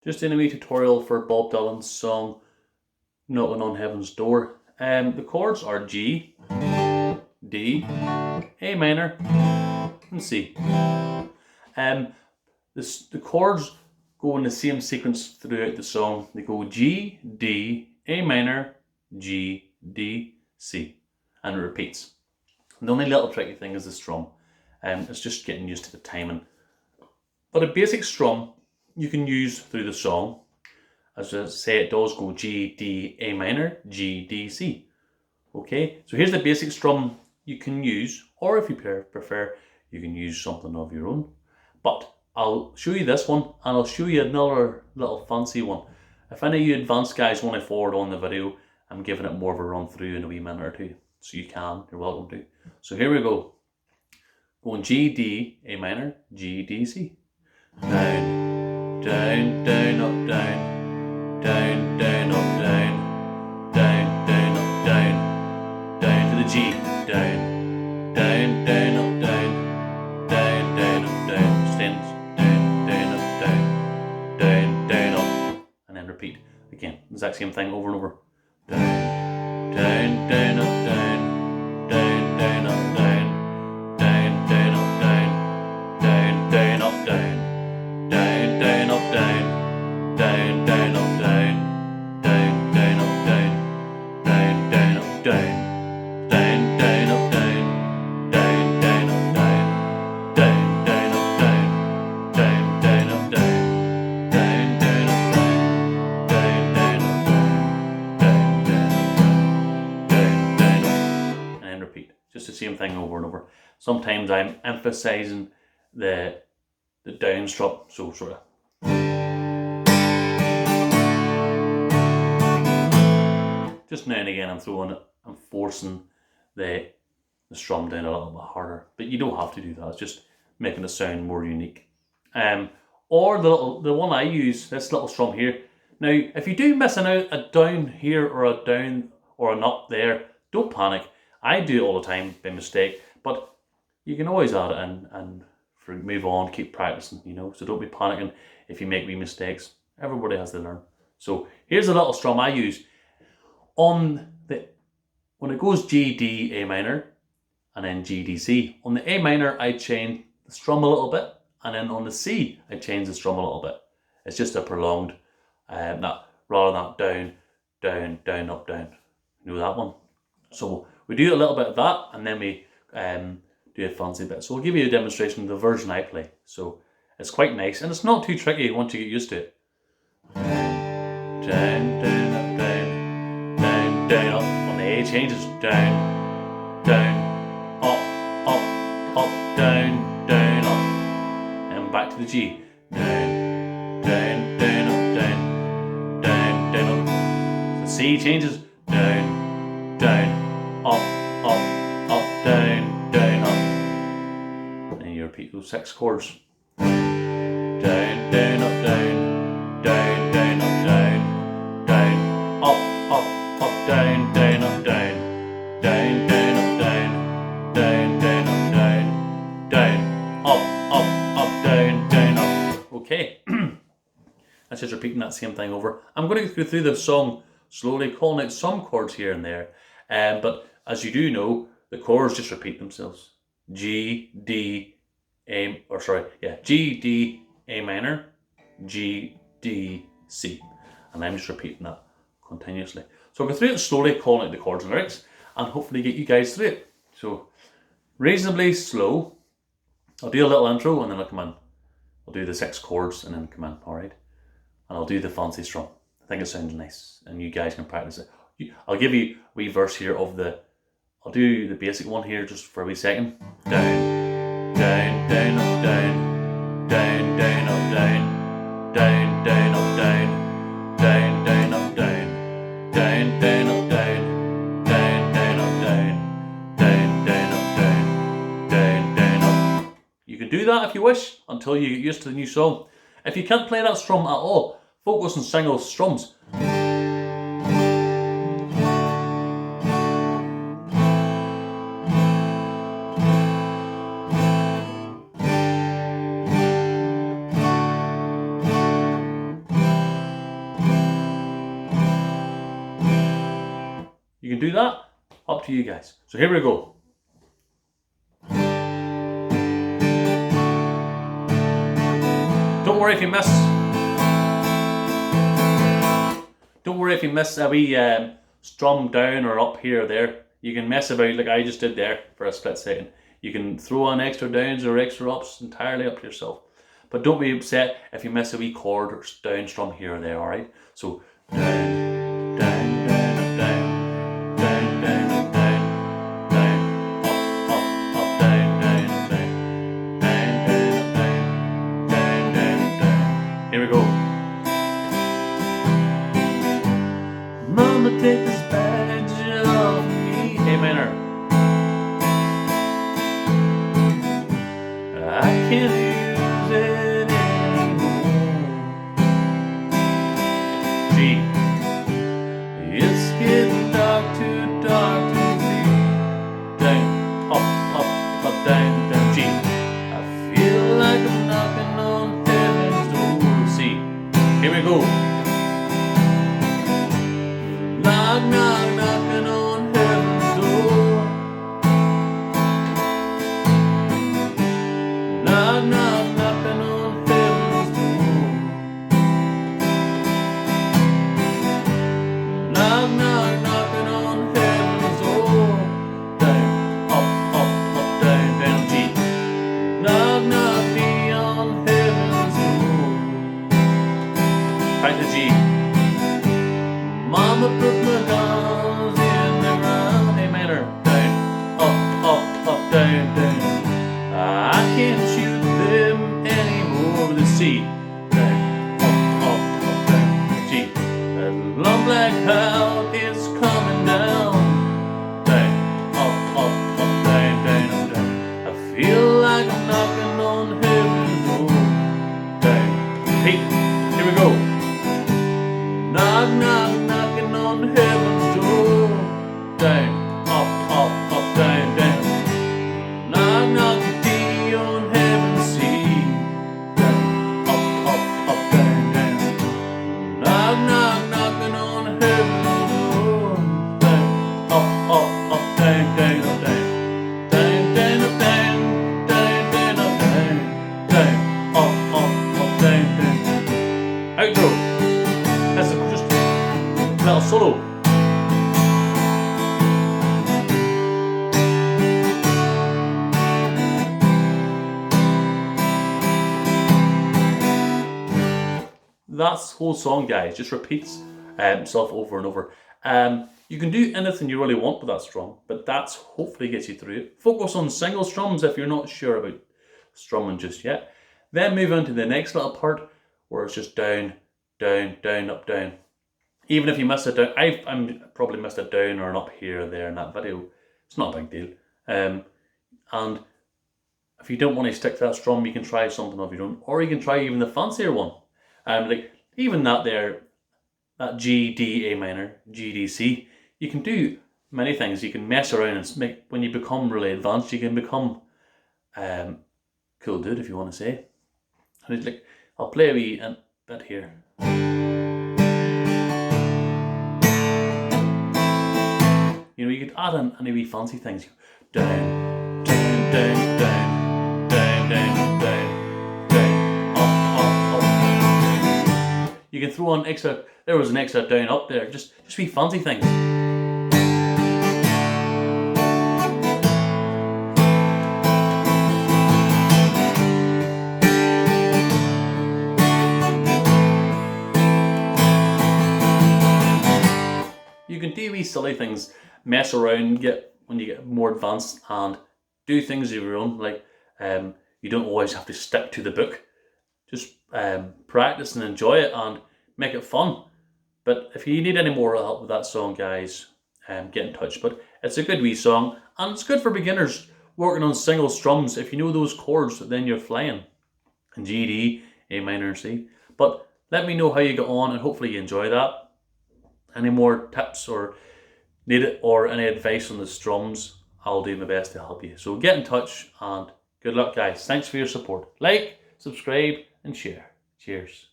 Just in a wee tutorial for Bob Dylan's song Knocking on Heaven's Door. The chords are G, D, A minor, and C. The chords go in the same sequence throughout the song. They go G, D, A minor, G, D, C, and it repeats. The only little tricky thing is the strum. It's just getting used to the timing. But a basic strum you can use through the song. As I say, it does go G, D, A minor, G, D, C. Okay, so here's the basic strum you can use, or if you prefer, you can use something of your own. But I'll show you this one, and I'll show you another little fancy one. If any of you advanced guys want to forward on the video, I'm giving it more of a run through in a wee minute or two. So you can, you're welcome to. So here we go. Going G, D, A minor, G, D, C. Down, down, down, up, down, down, down, up, down, down, down, up, down, down to the G, down, down, down, up, down, down, down, up, down, stands, down, down, up, down, down, down, up, and then repeat again. Exact same thing over and over. Down, down, down, up, down, down, down, up, down, down, down, up, down, down, down, up, down. Down, down, up, down, down, down, up, down, down, down, up, down, down, down, up, down, down, down, up, down, down, down, up, down, down, down, up, down, down, down, up, down, down, down, up, down, down, up, down, down, down, up, and then repeat. Just the same thing over and over. Sometimes I'm emphasizing the down strum, so sort of. Just now and again I'm throwing it, I'm forcing the strum down a little bit harder, but you don't have to do that. It's just making it sound more unique. Or the one I use, this little strum here. Now, if you do missing out a down here or a down or an up there, don't panic. I do it all the time by mistake, but you can always add it in and move on, keep practicing, you know, so don't be panicking if you make wee mistakes. Everybody has to learn. So here's a little strum I use. When it goes G, D, A minor, and then G, D, C. On the A minor, I change the strum a little bit, and then on the C, I change the strum a little bit. It's just a prolonged, rather than down, down, down, up, down. You know that one? So we do a little bit of that, and then we do a fancy bit. So I'll give you a demonstration of the version I play. So it's quite nice, and it's not too tricky once you get used to it. Down, down, up, down, down, down, up. On the A changes, down, down, up, down, down, up. And back to the G. Down, down, down, up, down, down, down, up. The C changes, down, down, up, down, down, up. And you repeat those 6 chords. Down, down, up, down, down, down, up, down, down, up, down, down, up, down, down, down, up, down, down, down, up, down, down, up, down, down, up. Okay. That's just repeating that same thing over. I'm going to go through the song slowly, calling out some chords here and there. But as you do know, the chords just repeat themselves. G, D, G, D, A minor, G, D, C. And I'm just repeating that continuously. So I'll go through it slowly, calling out the chords and lyrics, and hopefully get you guys through it. So, reasonably slow. I'll do a little intro and then I'll come in. I'll do the 6 chords and then come in, alright? And I'll do the fancy strum. I think it sounds nice, and you guys can practice it. I'll give you a wee verse here of I'll do the basic one here just for a wee second. Down, down, down, up, down, down, down, up, down, down, down, up, down, down, down, up, down, down, down, up, down, down, down, up, down, down, down, up, down, down, down, up. You can do that if you wish until you get used to the new song. If you can't play that strum at all, focus on single strums. You can do that, up to you guys. So here we go. Don't worry if you miss. Don't worry if you miss a wee strum down or up here or there. You can mess about like I just did there for a split second. You can throw on extra downs or extra ups, entirely up to yourself. But don't be upset if you miss a wee chord or down strum here or there, alright? So down, down, down, down, down, down, down, down, up, down, down, down, down, down, down, down, down. Here we go. Mama, take this badge off me, A minor. I can't use it anymore. G. It's getting dark to see. Down, up, down, down. G. I feel like I'm knocking on heaven's door. C. Here we go. Knock, knock, knocking on heaven's door. Knock, knock, knocking on heaven's door. Knock, knock, knocking on heaven's door. Down, up, down, down, G. Knock, knock me on heaven's door. Back to G. Mama put my guns in the ground, A minor. Down, up, down, down. I can't shoot them anymore with a C. Down, up, down, G. That long black cloud is coming down. Down, up, down, down, down. I feel like I'm knocking on heaven's door. Down, P. Here we go. Knock, knock, knocking on heaven's door. Down, up, down, down. Knock, knock, D on heaven's C. Down, up, down, down. Knock, knock, knocking on heaven's door. Down, up, down, down, down. Down, down, down, down, down, down. Down, up, down, down. Outro. That's just a little solo. That's the whole song, guys. Just repeats itself over and over. You can do anything you really want with that strum, but that's hopefully gets you through it. Focus on single strums if you're not sure about strumming just yet. Then move on to the next little part where it's just down, down, down, up, down. Even if you miss a down, I'm probably missed a down or an up here or there in that video. It's not a big deal. And if you don't want to stick to that strum, you can try something of your own, or you can try even the fancier one. Like even that there, that G, D, A minor, G, D, C. You can do many things. You can mess around and make, when you become really advanced, you can become cool dude, if you want to say. And it's like, I'll play a wee bit here. You know, you could add in any wee fancy things. Down, down, down, down, down, down, down, down, up. You can throw on extra, there was an extra down up there, just wee fancy things. You can do wee silly things, mess around, when you get more advanced, and do things of your own. Like you don't always have to stick to the book. Just practice and enjoy it and make it fun. But if you need any more help with that song, guys, get in touch. But it's a good wee song, and it's good for beginners working on single strums. If you know those chords, then you're flying. And G, D, A minor, and C. But let me know how you get on, and hopefully you enjoy that. Any more tips or need it, or any advice on the strums, I'll do my best to help you. So get in touch, and good luck, guys. Thanks for your support. Like, subscribe, and share. Cheers.